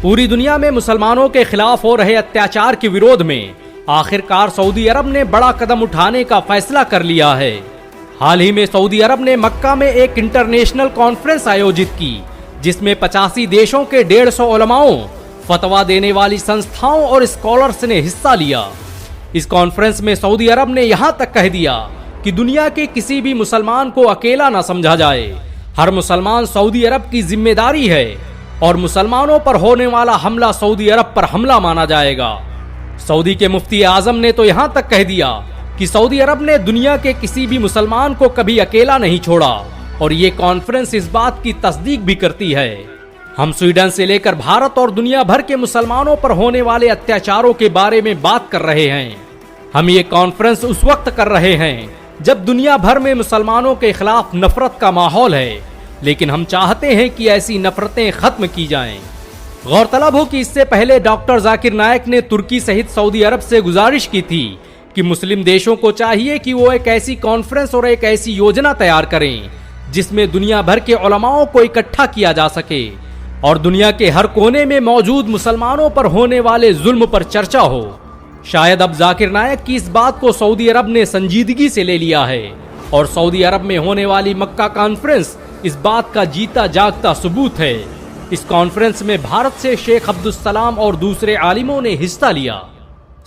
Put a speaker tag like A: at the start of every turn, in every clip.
A: पूरी दुनिया में मुसलमानों के खिलाफ हो रहे अत्याचार के विरोध में आखिरकार सऊदी अरब ने बड़ा कदम उठाने का फैसला कर लिया है। हाल ही में सऊदी अरब ने मक्का में एक इंटरनेशनल कॉन्फ्रेंस आयोजित की, जिसमें 85 देशों के 150 उलमाओं, फतवा देने वाली संस्थाओं और स्कॉलर्स ने हिस्सा लिया। इस कॉन्फ्रेंस में सऊदी अरब ने यहाँ तक कह दिया कि दुनिया के किसी भी मुसलमान को अकेला न समझा जाए। हर मुसलमान सऊदी अरब की जिम्मेदारी है और मुसलमानों पर होने वाला हमला सऊदी अरब पर हमला माना जाएगा। सऊदी के मुफ्ती आजम ने तो यहाँ तक कह दिया कि सऊदी अरब ने दुनिया के किसी भी मुसलमान को कभी अकेला नहीं छोड़ा और ये कॉन्फ्रेंस इस बात की तस्दीक भी करती है। हम स्वीडन से लेकर भारत और दुनिया भर के मुसलमानों पर होने वाले अत्याचारों के बारे में बात कर रहे हैं। हम ये कॉन्फ्रेंस उस वक्त कर रहे हैं जब दुनिया भर में मुसलमानों के खिलाफ नफरत का माहौल है, लेकिन हम चाहते हैं कि ऐसी नफरतें खत्म की जाएं। गौरतलब हो कि इससे पहले डॉक्टर जाकिर नायक ने तुर्की सहित सऊदी अरब से गुजारिश की थी कि मुस्लिम देशों को चाहिए कि वो एक ऐसी कॉन्फ्रेंस और एक ऐसी योजना तैयार करें जिसमें दुनिया भर के उलमाओं को इकट्ठा किया जा सके और दुनिया के हर कोने में मौजूद मुसलमानों पर होने वाले जुल्म पर चर्चा हो। शायद अब जाकिर नायक की इस बात को सऊदी अरब ने संजीदगी से ले लिया है और सऊदी अरब में होने वाली मक्का कॉन्फ्रेंस इस बात का जीता जागता सबूत है। इस कॉन्फ्रेंस में भारत से शेख अब्दुल सलाम और दूसरे आलिमों ने हिस्सा लिया।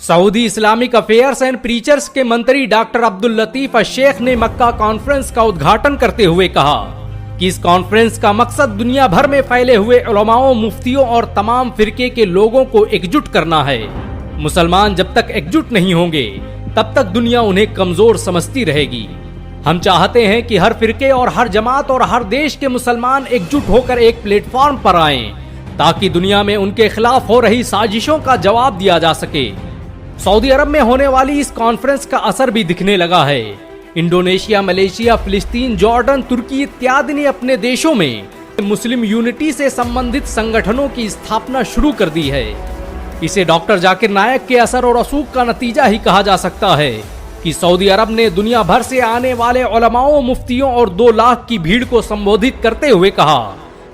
A: Saudi Islamic affairs and preachers के मंत्री डॉक्टर अब्दुल लतीफ शेख ने मक्का कॉन्फ्रेंस का उद्घाटन करते हुए कहा कि इस कॉन्फ्रेंस का मकसद दुनिया भर में फैले हुए उलमाओं, मुफ्तियों और तमाम फिरके के लोगों को एकजुट करना है। मुसलमान जब तक एकजुट नहीं होंगे तब तक दुनिया उन्हें कमजोर समझती रहेगी। हम चाहते हैं कि हर फिरके और हर जमात और हर देश के मुसलमान एकजुट होकर एक प्लेटफॉर्म पर आएं ताकि दुनिया में उनके खिलाफ हो रही साजिशों का जवाब दिया जा सके। सऊदी अरब में होने वाली इस कॉन्फ्रेंस का असर भी दिखने लगा है। इंडोनेशिया, मलेशिया, फिलिस्तीन, जॉर्डन, तुर्की इत्यादि ने अपने देशों में मुस्लिम यूनिटी से संबंधित संगठनों की स्थापना शुरू कर दी है। इसे डॉक्टर जाकिर नायक के असर और रसूख का नतीजा ही कहा जा सकता है कि सऊदी अरब ने दुनिया भर से आने वाले उलमाओं, मुफ्तियों और 2 लाख की भीड़ को संबोधित करते हुए कहा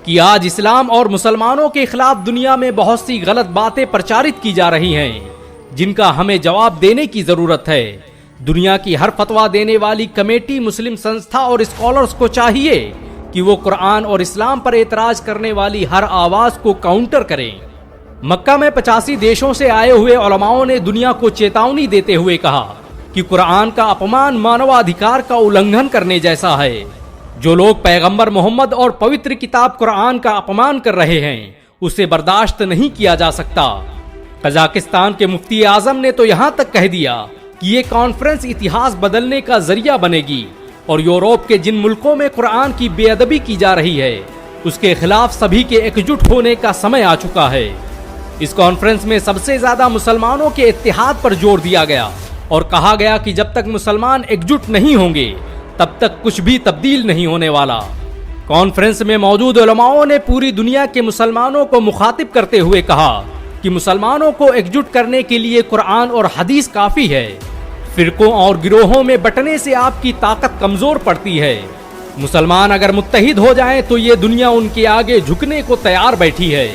A: कि आज इस्लाम और मुसलमानों के खिलाफ दुनिया में बहुत सी गलत बातें प्रचारित की जा रही हैं, जिनका हमें जवाब देने की जरूरत है। दुनिया की हर फतवा देने वाली कमेटी, मुस्लिम संस्था और स्कॉलर्स को चाहिए कि वो कुरान और इस्लाम पर एतराज करने वाली हर आवाज को काउंटर करें। मक्का में 85 देशों से आए हुए उलमाओं ने दुनिया को चेतावनी देते हुए कहा कि कुरान का अपमान मानवाधिकार का उल्लंघन करने जैसा है। जो लोग पैगंबर मोहम्मद और पवित्र किताब कुरान का अपमान कर रहे हैं, उसे बर्दाश्त नहीं किया जा सकता। कजाकिस्तान के मुफ्ती आजम ने तो यहाँ तक कह दिया कि ये कॉन्फ्रेंस इतिहास बदलने का जरिया बनेगी और यूरोप के जिन मुल्कों में कुरान की बेअदबी की जा रही है, उसके खिलाफ सभी के एकजुट होने का समय आ चुका है। इस कॉन्फ्रेंस में सबसे ज्यादा मुसलमानों के इत्तेहाद पर जोर दिया गया और कहा गया कि जब तक मुसलमान एकजुट नहीं होंगे तब तक कुछ भी तब्दील नहीं होने वाला। कॉन्फ्रेंस में मौजूद उलमाओं ने पूरी दुनिया के मुसलमानों को मुखातिब करते हुए कहा कि मुसलमानों को एकजुट करने के लिए कुरान और हदीस काफी है। फिरकों और गिरोहों में बंटने से आपकी ताकत कमजोर पड़ती है। मुसलमान अगर मुत्तहिद हो जाएं तो ये दुनिया उनके आगे झुकने को तैयार बैठी है।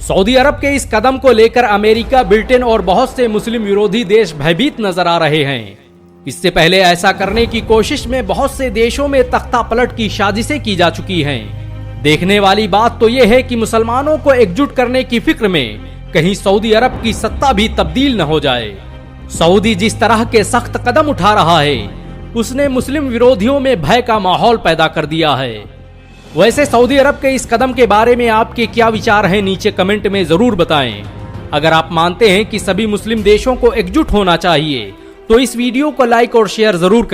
A: सऊदी अरब के इस कदम को लेकर अमेरिका, ब्रिटेन और बहुत से मुस्लिम विरोधी देश भयभीत नजर आ रहे हैं। इससे पहले ऐसा करने की कोशिश में बहुत से देशों में तख्ता पलट की साजिशें की जा चुकी हैं। देखने वाली बात तो यह है कि मुसलमानों को एकजुट करने की फिक्र में कहीं सऊदी अरब की सत्ता भी तब्दील न हो जाए। सऊदी जिस तरह के सख्त कदम उठा रहा है, उसने मुस्लिम विरोधियों में भय का माहौल पैदा कर दिया है। वैसे सऊदी अरब के इस कदम के बारे में आपके क्या विचार हैं, नीचे कमेंट में जरूर बताएं। अगर आप मानते हैं कि सभी मुस्लिम देशों को एकजुट होना चाहिए तो इस वीडियो को लाइक और शेयर जरूर करें।